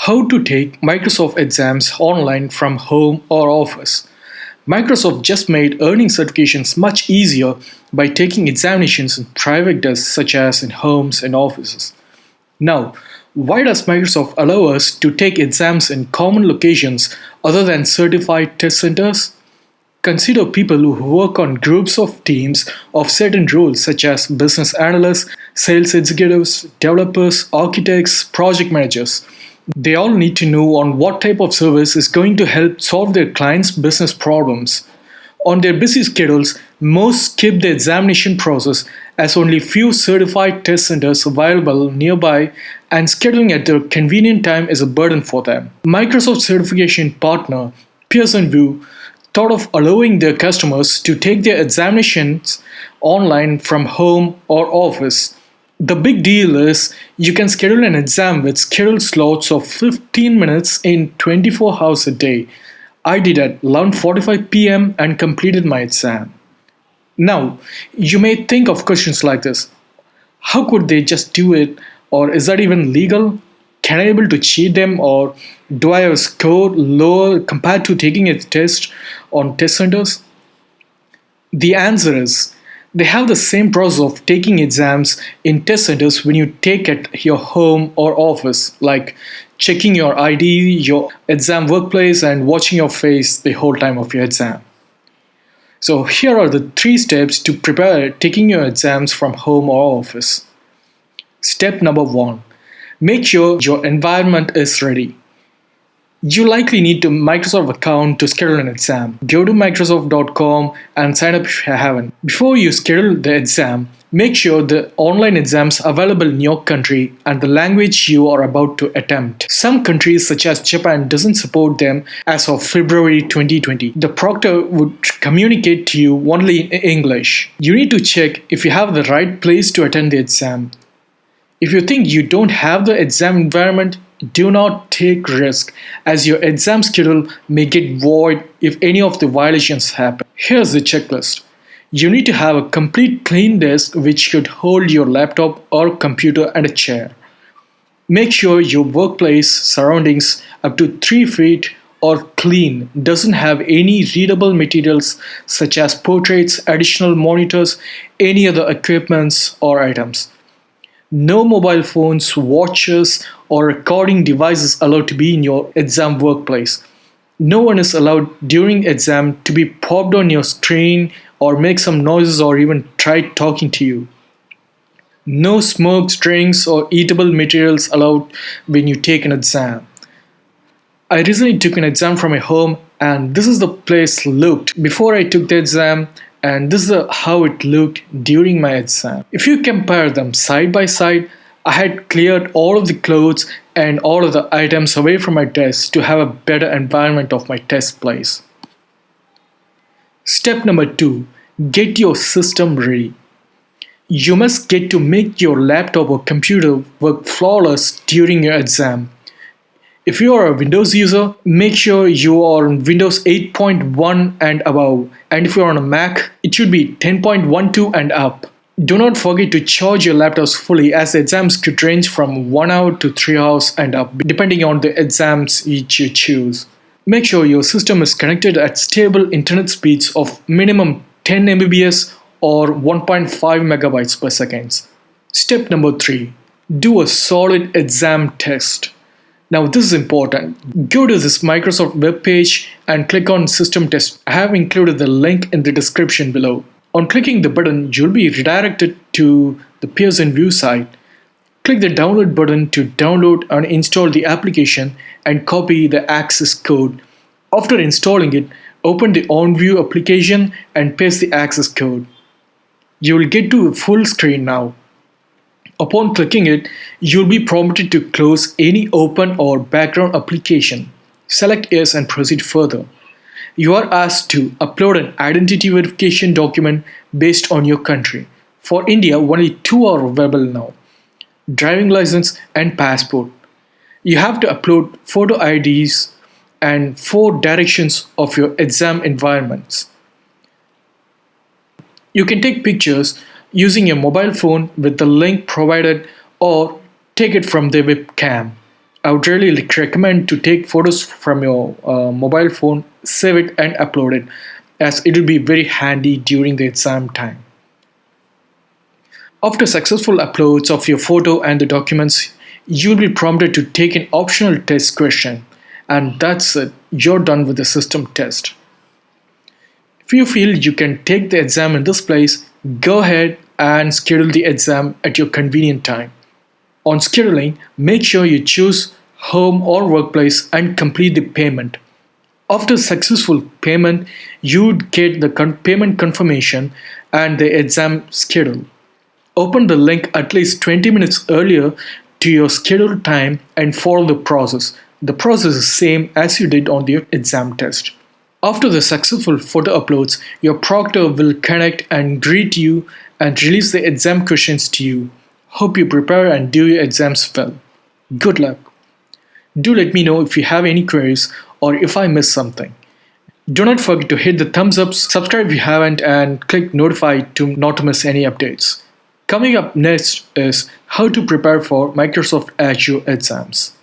How to take Microsoft exams online from home or office. Microsoft just made earning certifications much easier by taking examinations in private desks such as in homes and offices. Now, why does Microsoft allow us to take exams in common locations other than certified test centers? Consider people who work on groups of teams of certain roles such as business analysts, sales executives, developers, architects, project managers. They all need to know on what type of service is going to help solve their clients' business problems. On their busy schedules, most skip the examination process as only few certified test centers available nearby and scheduling at their convenient time is a burden for them. Microsoft certification partner PearsonVUE thought of allowing their customers to take their examinations online from home or office. The big deal is you can schedule an exam with scheduled slots of 15 minutes in 24 hours a day. I did at 11:45 p.m. and completed my exam. Now, you may think of questions like this. How could they just do it? Or is that even legal? Can I able to cheat them? Or do I have a score lower compared to taking a test on test centers? The answer is they have the same process of taking exams in test centers when you take at your home or office, like checking your ID, your exam workplace, and watching your face the whole time of your exam. So, here are the 3 steps to prepare taking your exams from home or office. Step number 1, make sure your environment is ready. You likely need a Microsoft account to schedule an exam. Go to Microsoft.com and sign up if you haven't. Before you schedule the exam, make sure the online exams available in your country and the language you are about to attempt. Some countries such as Japan doesn't support them as of February 2020. The proctor would communicate to you only in English. You need to check if you have the right place to attend the exam. If you think you don't have the exam environment, do not take risk as your exam schedule may get void if any of the violations happen. Here's the checklist. You need to have a complete clean desk which could hold your laptop or computer and a chair. Make sure your workplace surroundings up to 3 feet or clean doesn't have any readable materials such as portraits, additional monitors, any other equipments or items. No mobile phones, watches, or recording devices allowed to be in your exam workplace. No one is allowed during exam to be popped on your screen or make some noises or even try talking to you. No smoked drinks or eatable materials allowed when you take an exam. I recently took an exam from my home and this is the place looked before I took the exam and this is how it looked during my exam. If you compare them side by side, I had cleared all of the clothes and all of the items away from my desk to have a better environment of my test place. Step number 2, get your system ready. You must get to make your laptop or computer work flawless during your exam. If you are a Windows user, make sure you are on Windows 8.1 and above. And if you are on a Mac, it should be 10.12 and up. Do not forget to charge your laptops fully as the exams could range from 1 hour to 3 hours and up depending on the exams each you choose. Make sure your system is connected at stable internet speeds of minimum 10 Mbps or 1.5 megabytes per second. Step number 3, do a solid exam test. Now this is important. Go to this Microsoft web page and click on System Test. I have included the link in the description below. On clicking the button, you'll be redirected to the PearsonVUE site. Click the download button to download and install the application and copy the access code. After installing it, open the OnView application and paste the access code. You will get to a full screen now. Upon clicking it, you'll be prompted to close any open or background application. Select Yes and proceed further. You are asked to upload an identity verification document based on your country. For India, only 2 are available now: driving license and passport. You have to upload photo IDs and 4 directions of your exam environments. You can take pictures using your mobile phone with the link provided or take it from the webcam. I would really recommend to take photos from your mobile phone, save it and upload it, as it will be very handy during the exam time. After successful uploads of your photo and the documents, you will be prompted to take an optional test question. And that's it, you're done with the system test. If you feel you can take the exam in this place, go ahead and schedule the exam at your convenient time. On scheduling, make sure you choose home or workplace and complete the payment. After successful payment, you would get the payment confirmation and the exam schedule. Open the link at least 20 minutes earlier to your scheduled time and follow the process. The process is same as you did on the exam test. After the successful photo uploads, your proctor will connect and greet you and release the exam questions to you. Hope you prepare and do your exams well. Good luck. Do let me know if you have any queries or if I missed something. Do not forget to hit the thumbs up, subscribe if you haven't, and click notify to not miss any updates. Coming up next is how to prepare for Microsoft Azure exams.